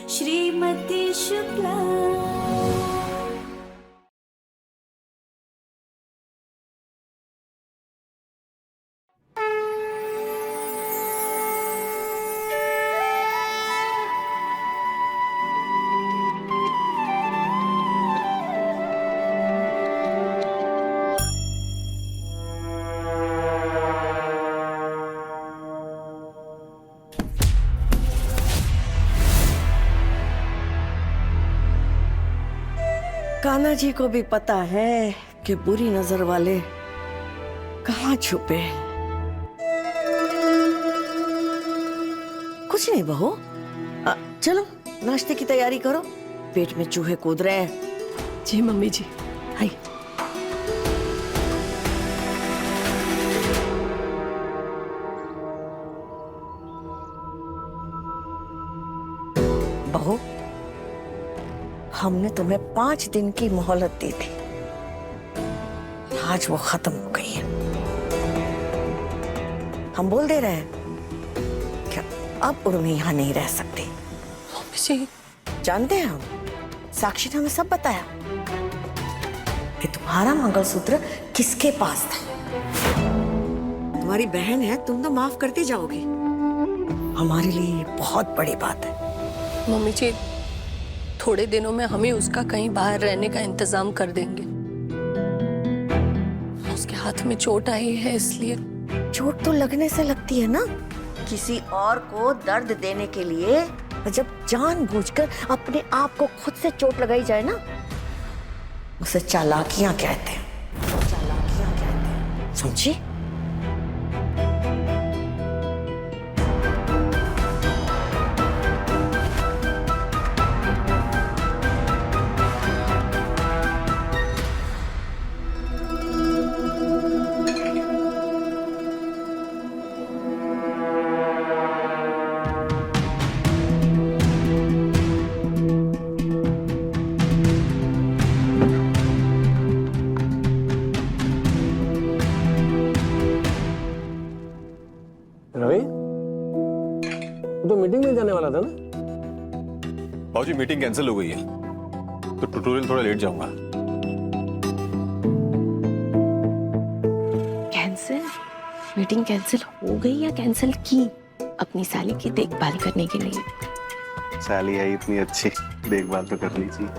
श्रीमती शुक्ला। कान्हा जी को भी पता है कि बुरी नजर वाले कहाँ छुपे हैं। कुछ नहीं बहू, चलो नाश्ते की तैयारी करो, पेट में चूहे कूद रहे हैं। जी मम्मी जी। हाय बहू, हमने तुम्हें 5 दिन की मोहलत दी थी, आज वो खत्म हो गई है। हम बोल दे रहे हैं कि अब उर्मी यहाँ नहीं रह सकती। मम्मी जी जानते हैं हम, साक्षी ने हमें सब बताया कि तुम्हारा मंगलसूत्र किसके पास था। तुम्हारी बहन है, तुम तो माफ करती जाओगी। हमारे लिए ये बहुत बड़ी बात है। मम्मी जी, थोड़े दिनों में हम ही उसका कहीं बाहर रहने का इंतजाम कर देंगे। उसके हाथ में चोट आई है, इसलिए। चोट तो लगने से लगती है ना, किसी और को दर्द देने के लिए जब जानबूझकर अपने आप को खुद से चोट लगाई जाए ना, उसे चालाकियां कहते हैं। चालाकियां कहते हैं, समझी? रवि, तो मीटिंग में जाने वाला था ना? बाबूजी मीटिंग कैंसिल हो गई है, तो ट्यूटोरियल थोड़ा लेट जाऊंगा। कैंसिल? मीटिंग कैंसिल हो गई या कैंसिल की? अपनी साली की देखभाल करने के लिए। साली आई इतनी अच्छी, देखभाल तो करनी चाहिए।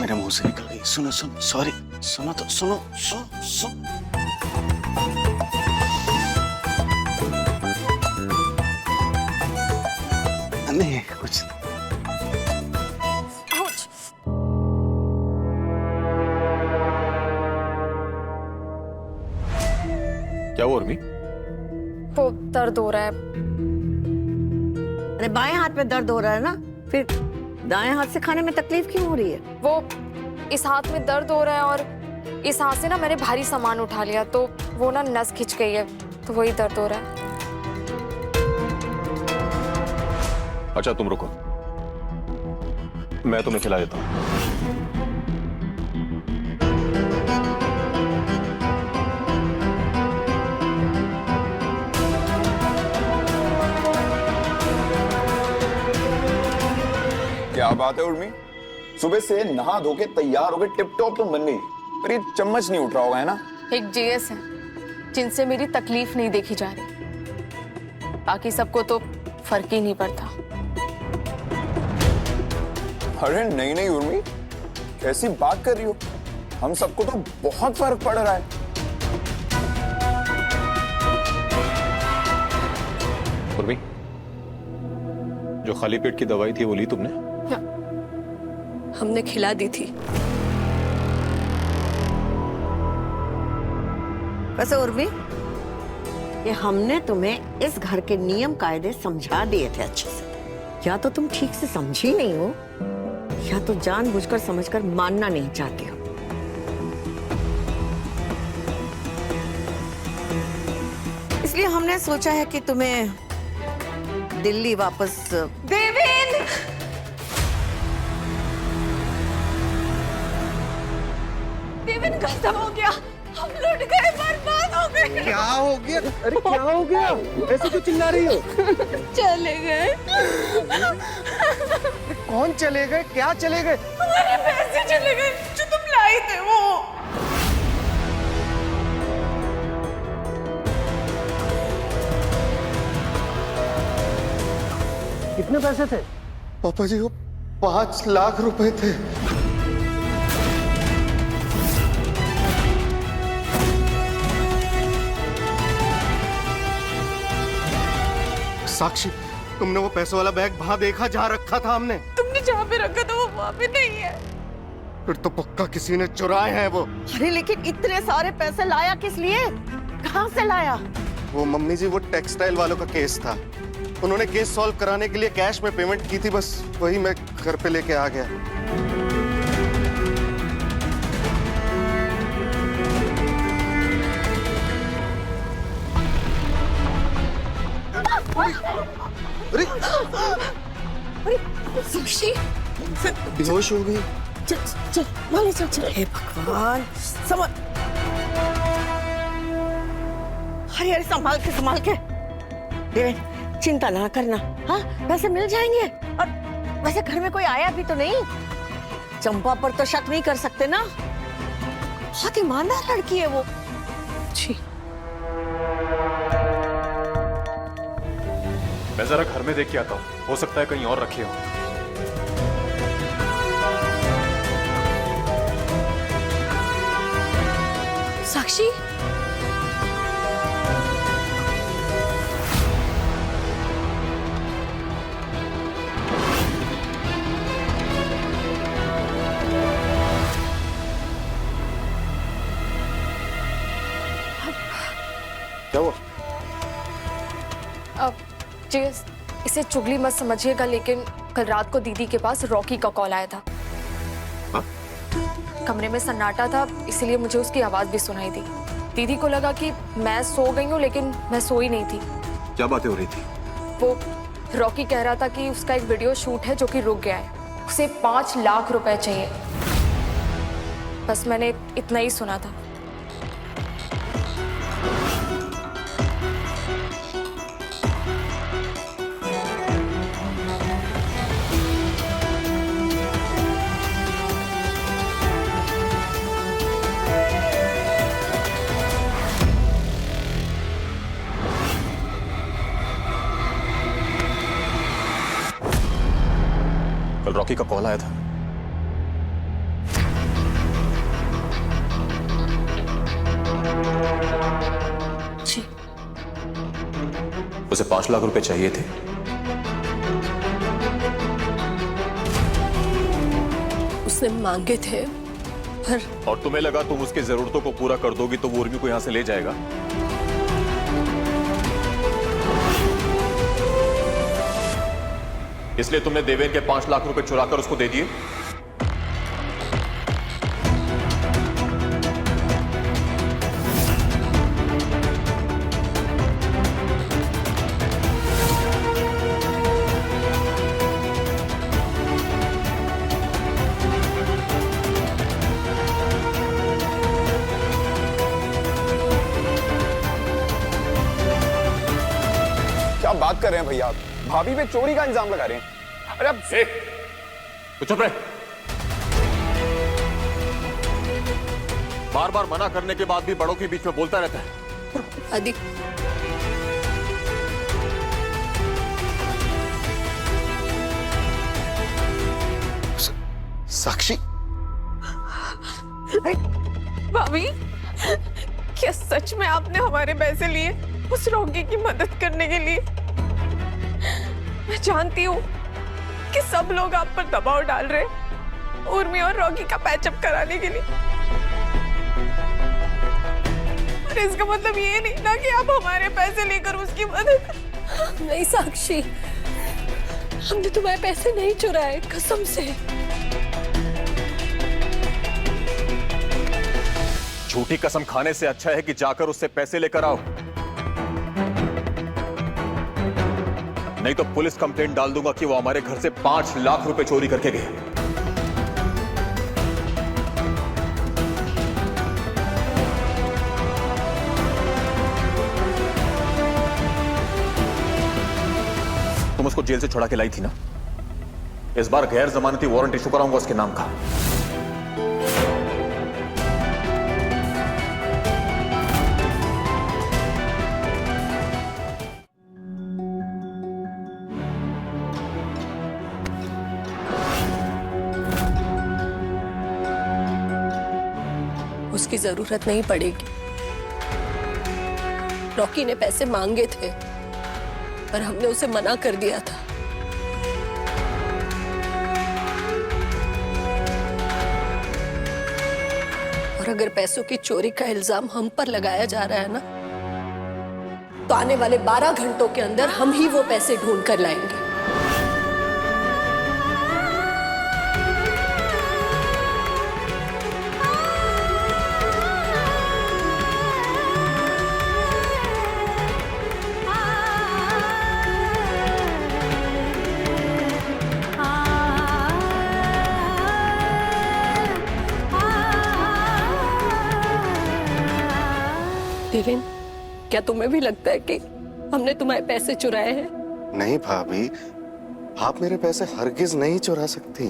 मेरे मुंह से निकल गई। सुनो सुनो, सॉरी, सुनो तो सुनो, सुनो सुनो। नहीं कुछ। क्या हुआ उर्मी? वो दर्द हो रहा है। अरे बाएं हाथ में दर्द हो रहा है ना, फिर दाएं हाथ से खाने में तकलीफ क्यों हो रही है? वो इस हाथ में दर्द हो रहा है और इस हाथ से ना मैंने भारी सामान उठा लिया, तो वो ना नस खिंच गई है, तो वही दर्द हो रहा है। अच्छा तुम रुको, मैं तुम्हें खिला देता हूँ। क्या बात है उर्मी, सुबह से नहा धो के तैयार हो गए, टिप टॉप तो बन गई, पर ये चम्मच नहीं उठ रहा होगा, है ना? एक जीएस है जिनसे मेरी तकलीफ नहीं देखी जा रही, बाकी सबको तो फर्क ही नहीं पड़ता। अरे नहीं नहीं उर्मी, कैसी बात कर रही हो? हम सबको तो बहुत फर्क पड़ रहा है। उर्मी, जो खाली पेट की दवाई थी वो ली तुमने? हमने खिला दी थी। वैसे उर्मी, ये हमने तुम्हें इस घर के नियम कायदे समझा दिए थे अच्छे से। या तो तुम ठीक से समझी नहीं हो, या तो जानबूझकर समझकर मानना नहीं चाहती हो। इसलिए हमने सोचा है कि तुम्हें दिल्ली वापस। देवेंद्र! देवेंद्र खत्म हो गया, हम लुट गए, बर्बाद हो क्या हो गया? अरे क्या हो गया? ऐसे क्यों चिल्ला रही हो? चले गए। कौन चले गए? क्या चले गए? हमारे पैसे चले गए जो तुम लाए थे वो। कितने पैसे थे? पापा जी वो 5 लाख रुपए थे। साक्षी, तुमने वो पैसों वाला बैग वहां देखा जहां रखा था हमने? तुमने जहाँ पे रखा था वो वहाँ पे नहीं है। फिर तो पक्का किसी ने चुराए हैं वो। अरे लेकिन इतने सारे पैसे लाया किस लिए? कहाँ से लाया? वो मम्मी जी, वो टेक्सटाइल वालों का केस था। उन्होंने केस सॉल्व कराने के लिए कैश में पेमेंट की थी, बस वही मैं घर पे लेके आ गया। अरे साक्षी, बेहोश हो गई। चल चल माले चल। हे भगवान, समझ। अरे अरे संभाल के। देवेन, चिंता ना करना। हाँ, पैसे मिल जाएंगे। और वैसे घर में कोई आया भी तो नहीं। चंपा पर तो शक नहीं कर सकते ना। बहुत ईमानदार लड़की है वो। जी। मैं जरा घर में देख के आता हूँ, हो सकता है कहीं और रखे हो। साक्षी, क्या हुआ? अब जी, इसे चुगली मत समझिएगा, लेकिन कल रात को दीदी के पास रॉकी का कॉल आया था। कमरे में सन्नाटा था, इसलिए मुझे उसकी आवाज भी सुनाई दी। दीदी को लगा कि मैं सो गई हूँ, लेकिन मैं सोई नहीं थी। क्या बातें हो रही थी? वो रॉकी कह रहा था कि उसका एक वीडियो शूट है जो कि रुक गया है, उसे 5 लाख रुपए चाहिए। बस मैंने इतना ही सुना था। कल रॉकी का कॉल आया था। जी। उसे 5 लाख रुपए चाहिए थे। उसने मांगे थे, पर और तुम्हें लगा तुम उसकी जरूरतों को पूरा कर दोगी तो वो उर्मी को यहां से ले जाएगा। इसलिए तुमने देवेन के 5 लाख रुपए चुराकर उसको दे दिए। क्या बात कर रहे हैं भैया आप? भाभी पे चोरी का इल्जाम लगा रहे हैं। अरे अब तो चुप रहे। बार बार मना करने के बाद भी बड़ों के बीच में बोलता रहता है। आदि, साक्षी, भाभी, क्या सच में आपने हमारे पैसे लिए उस रॉकी की मदद करने के लिए? मैं जानती हूँ कि सब लोग आप पर दबाव डाल रहे हैं उर्मी और रॉकी का पैचअप कराने के लिए, और इसका मतलब ये नहीं ना कि आप हमारे पैसे लेकर उसकी मदद। नहीं साक्षी, हमने तुम्हारे पैसे नहीं चुराए, कसम से। झूठी कसम खाने से अच्छा है कि जाकर उससे पैसे लेकर आओ, नहीं तो पुलिस कंप्लेंट डाल दूंगा कि वो हमारे घर से 5 लाख रुपए चोरी करके गए। तुम उसको जेल से छुड़ा के लाई थी ना, इस बार गैर जमानती वारंट इशू कराऊंगा उसके नाम का। उसकी जरूरत नहीं पड़ेगी। रॉकी ने पैसे मांगे थे पर हमने उसे मना कर दिया था। और अगर पैसों की चोरी का इल्जाम हम पर लगाया जा रहा है ना, तो आने वाले 12 घंटों के अंदर हम ही वो पैसे ढूंढ कर लाएंगे। देवेन, क्या तुम्हें भी लगता है कि हमने तुम्हारे पैसे चुराए हैं? नहीं भाभी, आप मेरे पैसे हरगिज नहीं चुरा सकती।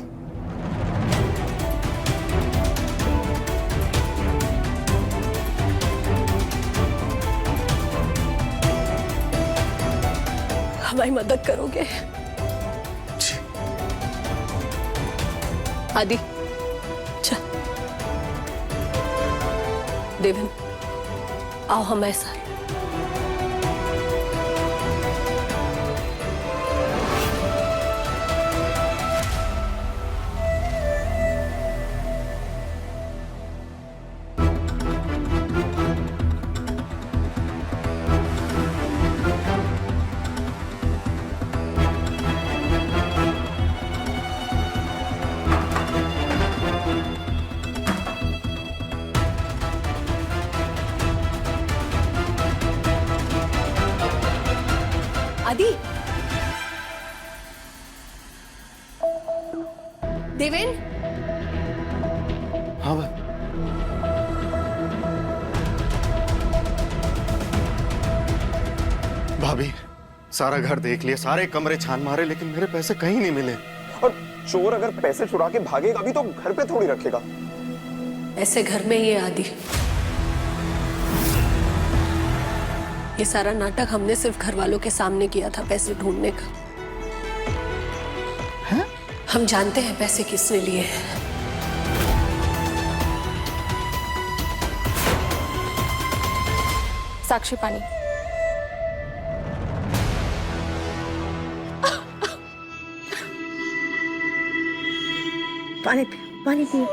हमारी मदद करोगे? आदि, चल। देवेन, आओ हमारे साथ। आदि, देवेन, हाँ भाई। भाभी, सारा घर देख लिया, सारे कमरे छान मारे, लेकिन मेरे पैसे कहीं नहीं मिले। और चोर अगर पैसे चुरा के भागेगा भी तो घर पे थोड़ी रखेगा। ऐसे घर में ही है आदि। ये सारा नाटक हमने सिर्फ घर वालों के सामने किया था पैसे ढूंढने का। हैं? हम जानते हैं पैसे किसने लिए हैं। साक्षी, पानी। पानी पी, पानी पी।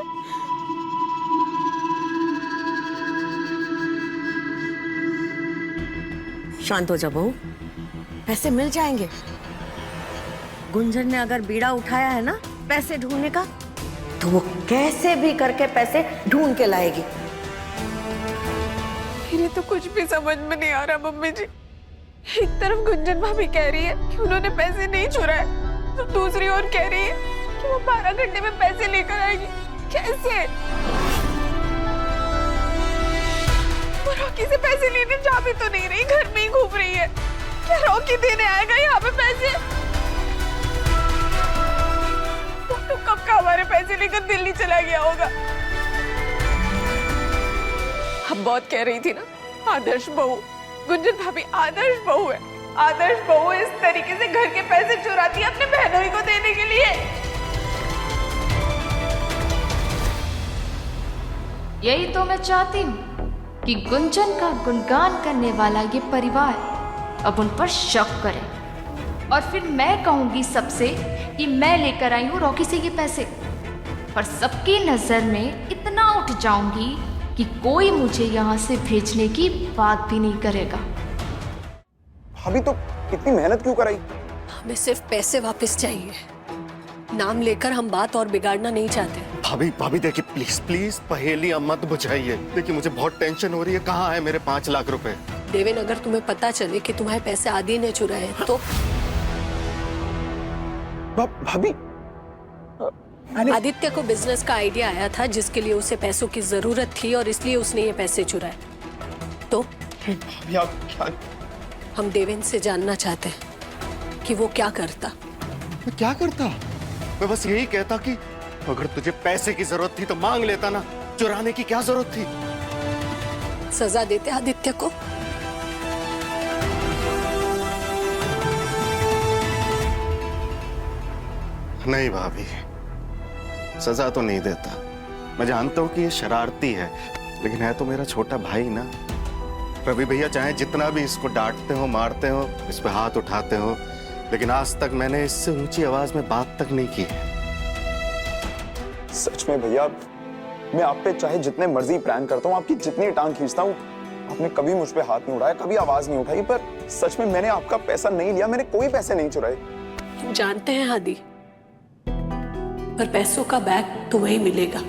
शांत हो जा बहू, पैसे मिल जाएंगे। गुंजन ने अगर बीड़ा उठाया है ना पैसे ढूंढने का, तो वो कैसे भी करके पैसे ढूंढ के लाएगी। मेरे तो कुछ भी समझ में नहीं आ रहा मम्मी जी। एक तरफ गुंजन भाभी कह रही है कि उन्होंने पैसे नहीं चुराए, तो दूसरी ओर कह रही है कि वो 12 घंटे में पैसे लेकर आएगी। कैसे? वो रॉकी से पैसे लेने जा भी तो नहीं रही, घर में ही घूम रही है। क्या रॉकी देने आएगा यहाँ पे पैसे? तो कब का हमारे पैसे लेकर दिल्ली चला गया होगा। अब बहुत कह रही थी ना, आदर्श बहू। गुंजन भाभी आदर्श बहू है। आदर्श बहू इस तरीके से घर के पैसे चुराती है अपने बहनोई को देने के लिए। यही तो मैं चाहती हूँ कि गुंजन का गुणगान करने वाला ये परिवार अब उन पर शक करे, और फिर मैं कहूंगी सबसे कि मैं लेकर आई हूँ रॉकी से ये पैसे, और सबकी नजर में इतना उठ जाऊंगी कि कोई मुझे यहाँ से भेजने की बात भी नहीं करेगा। अभी तो इतनी मेहनत क्यों कराई? हमें सिर्फ पैसे वापस चाहिए। नाम लेकर हम बात और बिगाड़ना नहीं चाहते। भाभी, भाभी देखिए, प्लीज प्लीज पहेलियां मत बुझाइए। देखिए मुझे बहुत टेंशन हो रही है। कहाँ है मेरे 5 लाख रुपए? देवेन, अगर तुम्हें पता चले कि तुम्हारे पैसे आदि ने चुराए हैं तो? भाभी, आदित्य को बिजनेस का आइडिया आया था जिसके लिए उसे पैसों की जरूरत थी, और इसलिए उसने ये पैसे चुराए। तो भाभी आप क्या? हम देवेन से जानना चाहते हैं कि वो क्या करता। मैं क्या करता? मैं बस यही कहता कि अगर तुझे पैसे की जरूरत थी तो मांग लेता ना, चुराने की क्या जरूरत थी? सजा देते आदित्य को। नहीं भाभी, सजा तो नहीं देता। मैं जानता हूं कि ये शरारती है, लेकिन है तो मेरा छोटा भाई ना। रवि भैया चाहे जितना भी इसको डांटते हो, मारते हो, इस पे हाथ उठाते हो, लेकिन आज तक मैंने इससे ऊंची आवाज में बात तक नहीं की है। सच में भैया, मैं आप पे चाहे जितने मर्जी प्रैंक करता हूँ, आपकी जितनी टांग खींचता हूँ, आपने कभी मुझ पे हाथ नहीं उठाया, कभी आवाज नहीं उठाई। पर सच में मैंने आपका पैसा नहीं लिया, मैंने कोई पैसे नहीं चुराए। हम जानते हैं आदि, पर पैसों का बैग तुम्हें ही मिलेगा।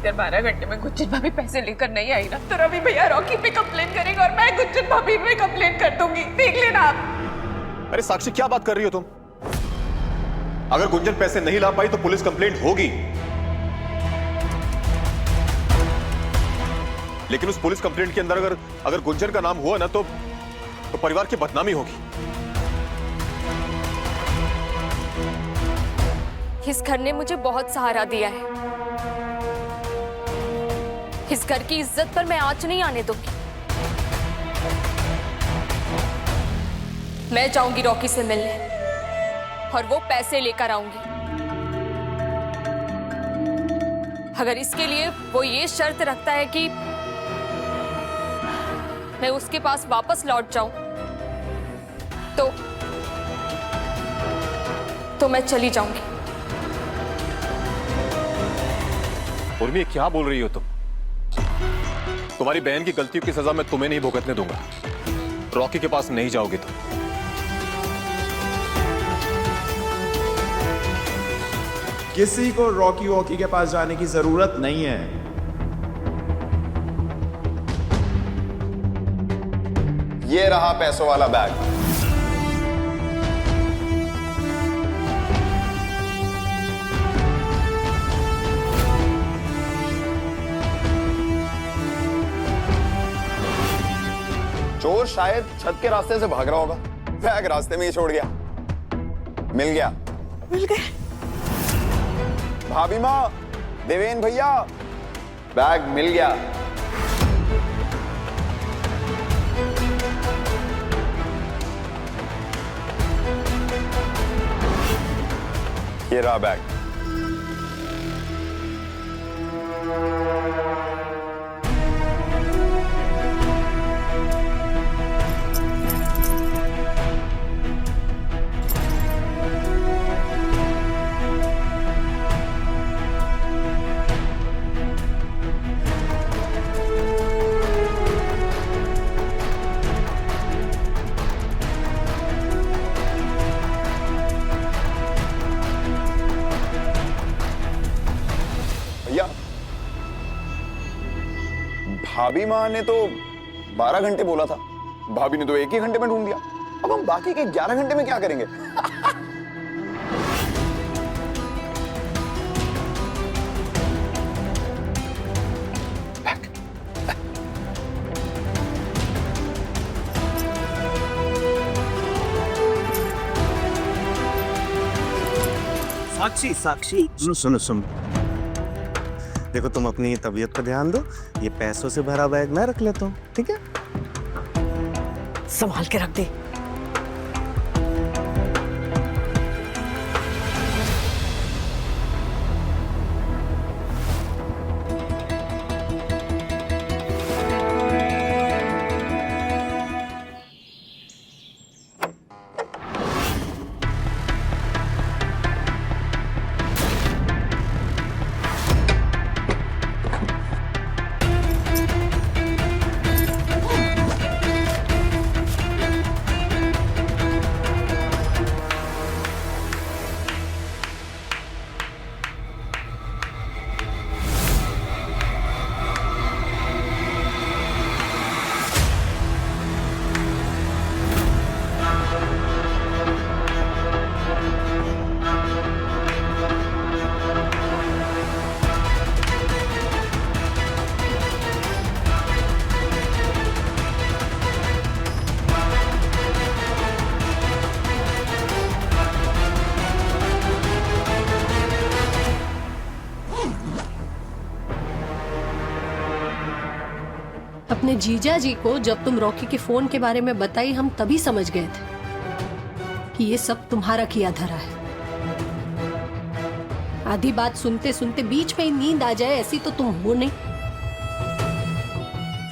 अगर 12 घंटे में गुंजन भाभी पैसे लेकर नहीं आई ना, तो रवि भैया रॉकी पे कंप्लेन करेंगे और मैं गुंजन भाभी पे कंप्लेन कर दूंगी। देख लेना आप। अरे साक्षी, क्या बात कर रही हो तुम? अगर गुंजन पैसे नहीं ला पाई तो पुलिस कंप्लेंट होगी, लेकिन उस पुलिस कंप्लेंट के अंदर अगर गुंजन का नाम हुआ ना, तो परिवार की बदनामी होगी। इस घर ने मुझे बहुत सहारा दिया है। इस घर की इज्जत पर मैं आंच नहीं आने दूंगी। मैं जाऊंगी रॉकी से मिलने और वो पैसे लेकर आऊंगी। अगर इसके लिए वो ये शर्त रखता है कि मैं उसके पास वापस लौट जाऊं, तो मैं चली जाऊंगी। उर्मी, क्या बोल रही हो तुम? तुम्हारी बहन की गलतियों की सजा मैं तुम्हें नहीं भुगतने दूंगा। रॉकी के पास नहीं जाओगे तुम। किसी को रॉकी वॉकी के पास जाने की जरूरत नहीं है। ये रहा पैसों वाला बैग। चोर शायद छत के रास्ते से भाग रहा होगा, बैग रास्ते में ही छोड़ गया। मिल गया। मिल गए। भाभी माँ, देवेन भैया, बैग मिल गया। ये रहा बैग। भैया, भाभी माँ ने तो 12 घंटे बोला था, भाभी ने तो 1 ही घंटे में ढूंढ दिया। अब हम बाकी के 11 घंटे में क्या करेंगे? साक्षी, साक्षी, सुनो सुनो। देखो, तुम अपनी तबीयत पर ध्यान दो। ये पैसों से भरा बैग मैं रख लेता हूँ, ठीक है? संभाल के रख दे। अपने जीजा जी को जब तुम रॉकी के फोन के बारे में बताई, हम तभी समझ गए थे कि ये सब तुम्हारा किया धरा है। आधी बात सुनते सुनते बीच में ही नींद आ जाए, ऐसी तो तुम हो नहीं।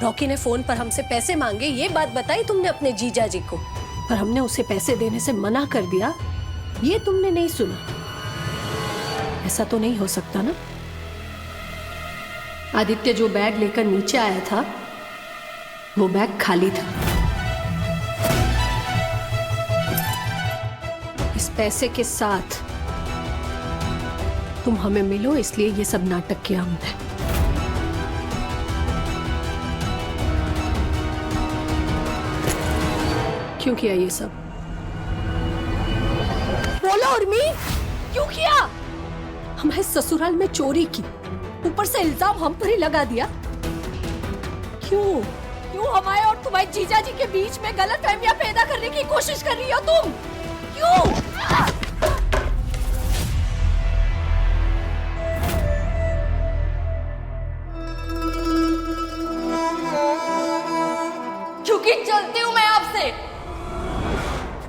रॉकी ने फोन पर हमसे पैसे मांगे, ये बात बताई तुमने अपने जीजा जी को, पर हमने उसे पैसे देने से मना कर दिया, ये तुमने नहीं सुना। ऐसा तो नहीं हो सकता ना। आदित्य जो बैग लेकर नीचे आया था, वो बैग खाली था। इस पैसे के साथ तुम हमें मिलो, इसलिए ये सब नाटक किया हमने। क्यों किया ये सब? बोलो उर्मी, क्यों किया? हमारे ससुराल में चोरी की, ऊपर से इल्जाम हम पर ही लगा दिया। क्यों क्यों हमारे और तुम्हारे जीजा जी के बीच में गलतफहमियां पैदा करने की कोशिश कर रही हो तुम? क्यों? क्योंकि चलती हूं मैं आपसे,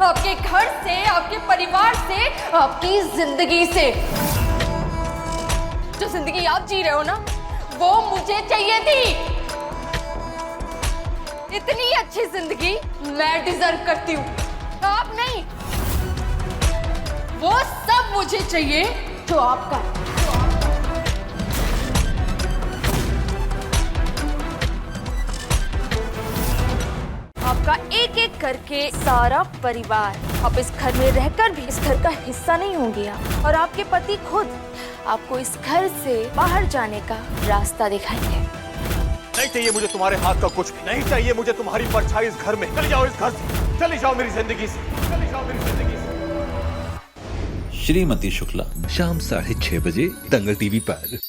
आपके घर से, आपके परिवार से, आपकी जिंदगी से। जो जिंदगी आप जी रहे हो ना, वो मुझे चाहिए थी। इतनी अच्छी जिंदगी मैं डिजर्व करती हूँ, आप नहीं। वो सब मुझे चाहिए जो आपका है। आपका एक एक करके सारा परिवार, आप इस घर में रहकर भी इस घर का हिस्सा नहीं होंगे आप। और आपके पति खुद आपको इस घर से बाहर जाने का रास्ता दिखाएंगे। नहीं चाहिए मुझे तुम्हारे हाथ का कुछ भी, नहीं चाहिए मुझे तुम्हारी परछाई इस घर में। चली जाओ इस घर से, चली जाओ मेरी जिंदगी से, चली जाओ मेरी जिंदगी से। श्रीमती शुक्ला, शाम 6:30 बजे दंगल टीवी पर।